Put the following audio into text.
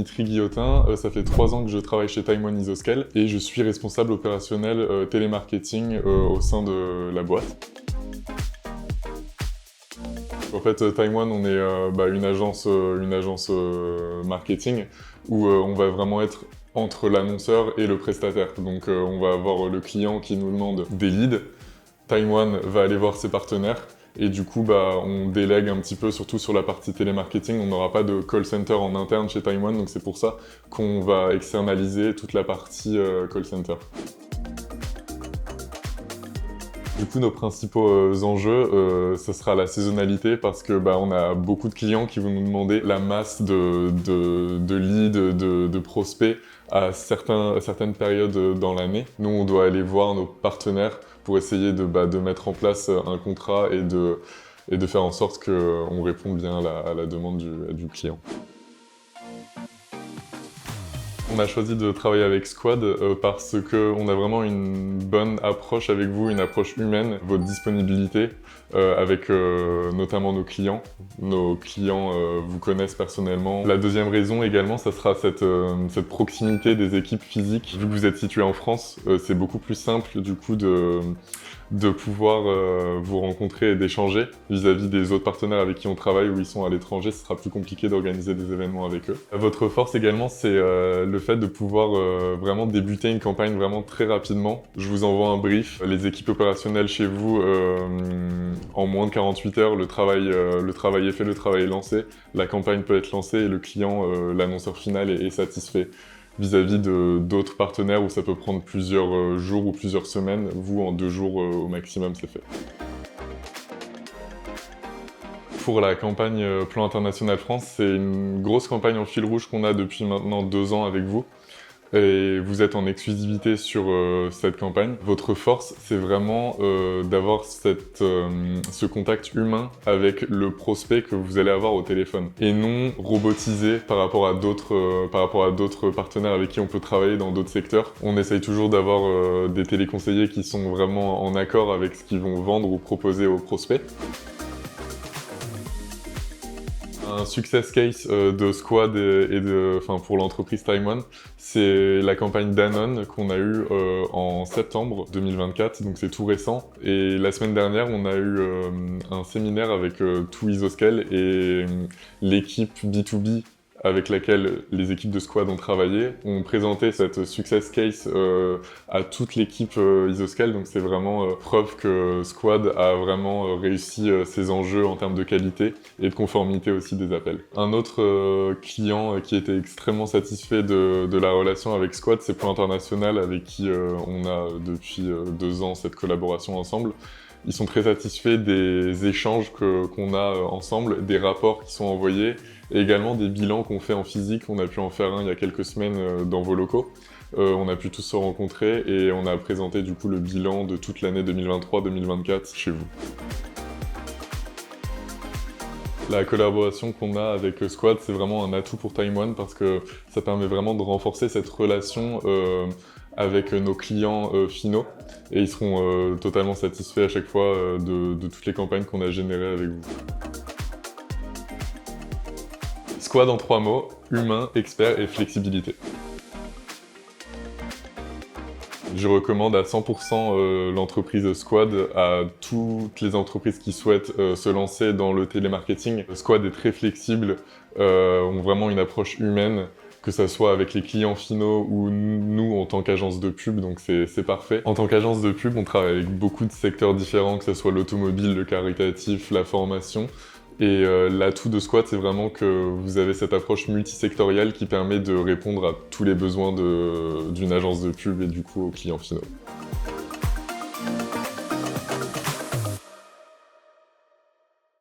Dimitri Guillotin, ça fait 3 ans que je travaille chez Time One Isoscale et je suis responsable opérationnel télémarketing au sein de la boîte. En fait, Time One, on est une agence marketing où on va vraiment être entre l'annonceur et le prestataire. Donc on va avoir le client qui nous demande des leads, Time One va aller voir ses partenaires et du coup on délègue un petit peu, surtout sur la partie télémarketing. On n'aura pas de call center en interne chez Time One, donc c'est pour ça qu'on va externaliser toute la partie call center. Du coup, nos principaux enjeux, ce sera la saisonnalité parce que on a beaucoup de clients qui vont nous demander la masse de leads, de prospects à certaines périodes dans l'année. Nous, on doit aller voir nos partenaires pour essayer de mettre en place un contrat et de faire en sorte qu'on réponde bien à la demande du client. On a choisi de travailler avec Squad parce qu'on a vraiment une bonne approche avec vous, une approche humaine, votre disponibilité avec notamment nos clients. Nos clients vous connaissent personnellement. La deuxième raison également, ça sera cette proximité des équipes physiques. Vu que vous êtes situé en France, c'est beaucoup plus simple du coup de pouvoir vous rencontrer et d'échanger vis-à-vis des autres partenaires avec qui on travaille ou ils sont à l'étranger. Ce sera plus compliqué d'organiser des événements avec eux. Votre force également, c'est le fait de pouvoir vraiment débuter une campagne vraiment très rapidement. Je vous envoie un brief. Les équipes opérationnelles chez vous, en moins de 48 heures, le travail est fait, le travail est lancé. La campagne peut être lancée et le client, l'annonceur final est satisfait. Vis-à-vis d'autres partenaires où ça peut prendre plusieurs jours ou plusieurs semaines, vous, en 2 jours au maximum, c'est fait. Pour la campagne Plan International France, c'est une grosse campagne en fil rouge qu'on a depuis maintenant 2 ans avec vous. Et vous êtes en exclusivité sur cette campagne. Votre force, c'est vraiment d'avoir ce contact humain avec le prospect que vous allez avoir au téléphone. Et non robotisé par rapport à d'autres partenaires avec qui on peut travailler dans d'autres secteurs. On essaye toujours d'avoir des téléconseillers qui sont vraiment en accord avec ce qu'ils vont vendre ou proposer aux prospects. Un success case de Squad pour l'entreprise Time One, c'est la campagne Danone qu'on a eue en septembre 2024, donc c'est tout récent. Et la semaine dernière, on a eu un séminaire avec tout Isoscale et l'équipe B2B avec laquelle les équipes de Squad ont travaillé, ont présenté cette success case à toute l'équipe Isoscale, donc c'est vraiment preuve que Squad a vraiment réussi ses enjeux en termes de qualité et de conformité aussi des appels. Un autre client qui était extrêmement satisfait de la relation avec Squad, c'est Plan International avec qui on a depuis 2 ans cette collaboration ensemble. Ils sont très satisfaits des échanges qu'on a ensemble, des rapports qui sont envoyés, et également des bilans qu'on fait en physique. On a pu en faire un il y a quelques semaines dans vos locaux. On a pu tous se rencontrer et on a présenté du coup le bilan de toute l'année 2023-2024 chez vous. La collaboration qu'on a avec Squad, c'est vraiment un atout pour Time One parce que ça permet vraiment de renforcer cette relation avec nos clients finaux et ils seront totalement satisfaits à chaque fois de toutes les campagnes qu'on a générées avec vous. Squad en 3 mots, humain, expert et flexibilité. Je recommande à 100% l'entreprise Squad à toutes les entreprises qui souhaitent se lancer dans le télémarketing. Squad est très flexible, ont vraiment une approche humaine, que ça soit avec les clients finaux ou nous en tant qu'agence de pub, donc c'est parfait. En tant qu'agence de pub, on travaille avec beaucoup de secteurs différents, que ce soit l'automobile, le caritatif, la formation. Et l'atout de Squad, c'est vraiment que vous avez cette approche multisectorielle qui permet de répondre à tous les besoins d'une agence de pub et du coup aux clients finaux.